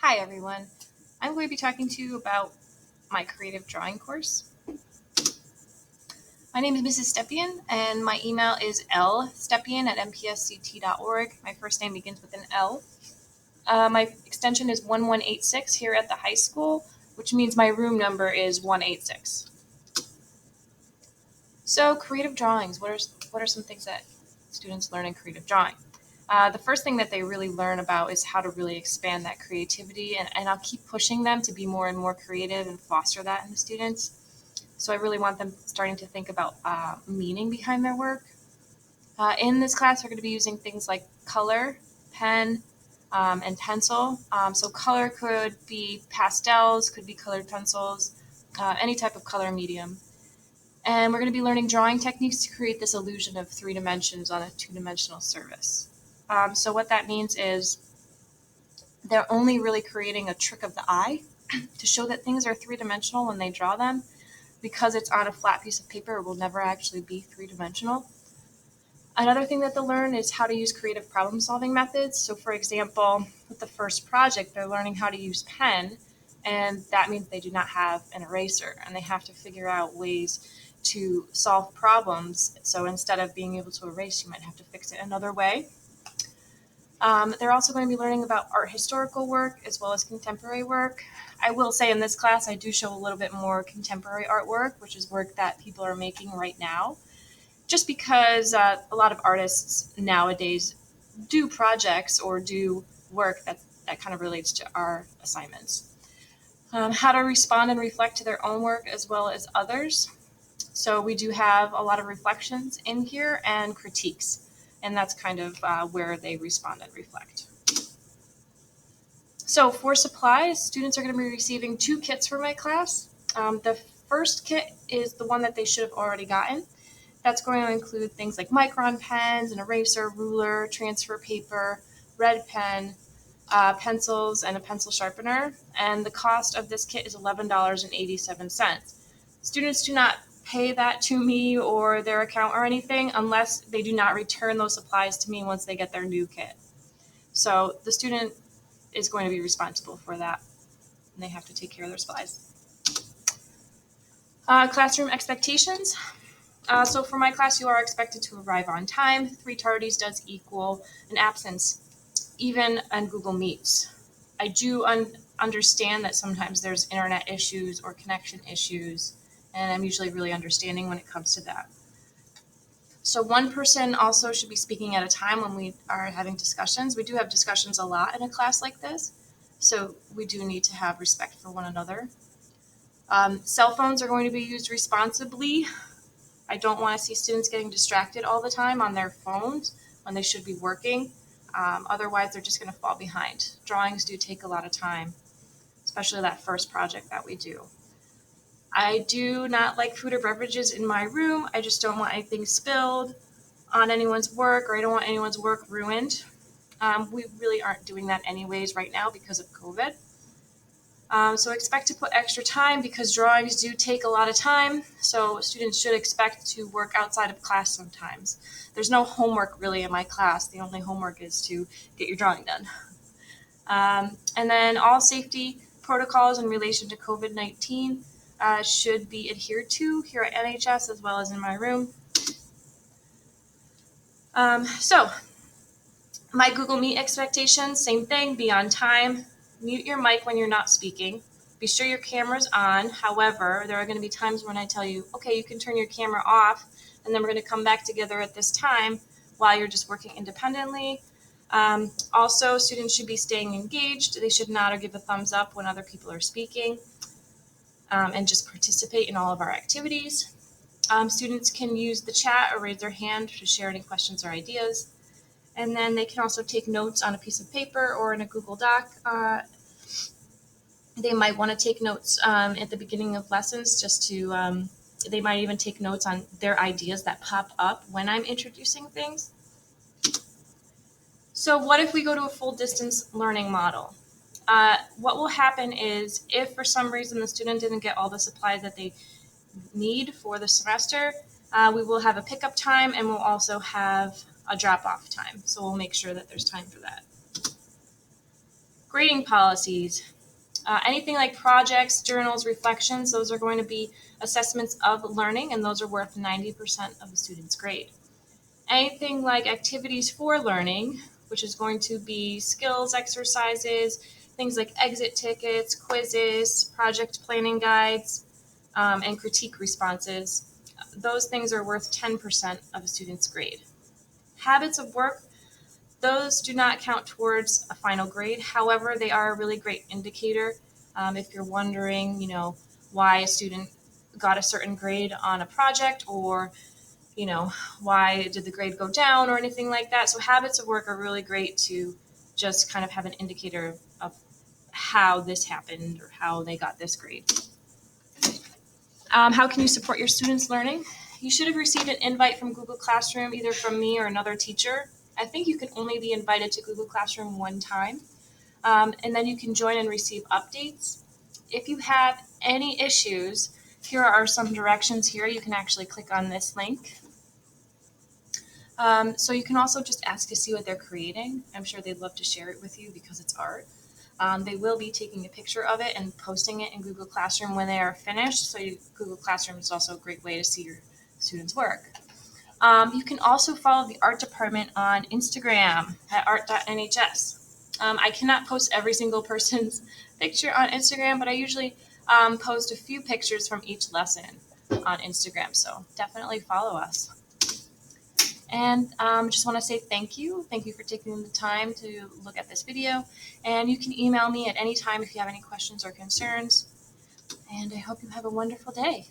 Hi everyone. I'm going to be talking to you about my creative drawing course. My name is Mrs. Stepien and my email is lstepien@mpsct.org. My first name begins with an L. My extension is 1186 here at the high school, which means my room number is 186. So creative drawings, what are some things that students learn in creative drawing? The first thing that they really learn about is how to really expand that creativity, and I'll keep pushing them to be more and more creative and foster that in the students. So I really want them starting to think about meaning behind their work. In this class, we're going to be using things like color, pen, and pencil. So color could be pastels, could be colored pencils, any type of color medium. And we're going to be learning drawing techniques to create this illusion of 3 dimensions on a 2-dimensional surface. So what that means is they're only really creating a trick of the eye to show that things are 3-dimensional when they draw them. Because it's on a flat piece of paper, it will never actually be 3-dimensional. Another thing that they'll learn is how to use creative problem-solving methods. So for example, with the first project, they're learning how to use pen, and that means they do not have an eraser, and they have to figure out ways to solve problems. So instead of being able to erase, you might have to fix it another way. They're also going to be learning about art historical work as well as contemporary work. I will say in this class, I do show a little bit more contemporary artwork, which is work that people are making right now, just because a lot of artists nowadays do projects or do work that kind of relates to our assignments. How to respond and reflect to their own work as well as others. So we do have a lot of reflections in here and critiques, and that's kind of where they respond and reflect. So for supplies, students are going to be receiving 2 kits for my class. The first kit is the one that they should have already gotten. That's going to include things like micron pens, an eraser, ruler, transfer paper, red pen, pencils, and a pencil sharpener. And the cost of this kit is $11.87. Students do not pay that to me or their account or anything unless they do not return those supplies to me once they get their new kit. So the student is going to be responsible for that, and they have to take care of their supplies. Classroom expectations. So for my class, you are expected to arrive on time. 3 tardies does equal an absence, even on Google Meets. I do understand that sometimes there's internet issues or connection issues, and I'm usually really understanding when it comes to that. So one person also should be speaking at a time when we are having discussions. We do have discussions a lot in a class like this, so we do need to have respect for one another. Cell phones are going to be used responsibly. I don't want to see students getting distracted all the time on their phones when they should be working. Otherwise, they're just going to fall behind. Drawings do take a lot of time, especially that first project that we do. I do not like food or beverages in my room. I just don't want anything spilled on anyone's work, or I don't want anyone's work ruined. We really aren't doing that anyways right now because of COVID. So expect to put extra time because drawings do take a lot of time. So students should expect to work outside of class sometimes. There's no homework really in my class. The only homework is to get your drawing done. And then all safety protocols in relation to COVID-19 should be adhered to here at NHS as well as in my room. So my Google Meet expectations, same thing, be on time, mute your mic when you're not speaking, be sure your camera's on. However, there are going to be times when I tell you, okay, you can turn your camera off, and then we're going to come back together at this time while you're just working independently. Also, students should be staying engaged. They should nod or give a thumbs up when other people are speaking, and just participate in all of our activities. Students can use the chat or raise their hand to share any questions or ideas. And then they can also take notes on a piece of paper or in a Google Doc. They might want to take notes at the beginning of lessons they might even take notes on their ideas that pop up when I'm introducing things. So what if we go to a full distance learning model? What will happen is if for some reason the student didn't get all the supplies that they need for the semester, we will have a pickup time and we'll also have a drop-off time. So we'll make sure that there's time for that. Grading policies. Anything like projects, journals, reflections, those are going to be assessments of learning, and those are worth 90% of the student's grade. Anything like activities for learning, which is going to be skills exercises, things like exit tickets, quizzes, project planning guides, and critique responses. Those things are worth 10% of a student's grade. Habits of work, those do not count towards a final grade. However, they are a really great indicator. If you're wondering, why a student got a certain grade on a project, or why did the grade go down or anything like that. So habits of work are really great to just kind of have an indicator of how this happened or how they got this grade. How can you support your students' learning? You should have received an invite from Google Classroom, either from me or another teacher. I think you can only be invited to Google Classroom one time, and then you can join and receive updates. If you have any issues, here are some directions here. You can actually click on this link. So you can also just ask to see what they're creating. I'm sure they'd love to share it with you because it's art. They will be taking a picture of it and posting it in Google Classroom when they are finished. So Google Classroom is also a great way to see your students' work. You can also follow the art department on Instagram at art.nhs. I cannot post every single person's picture on Instagram, but I usually post a few pictures from each lesson on Instagram. So definitely follow us. And just want to say thank you. Thank you for taking the time to look at this video. And you can email me at any time if you have any questions or concerns. And I hope you have a wonderful day.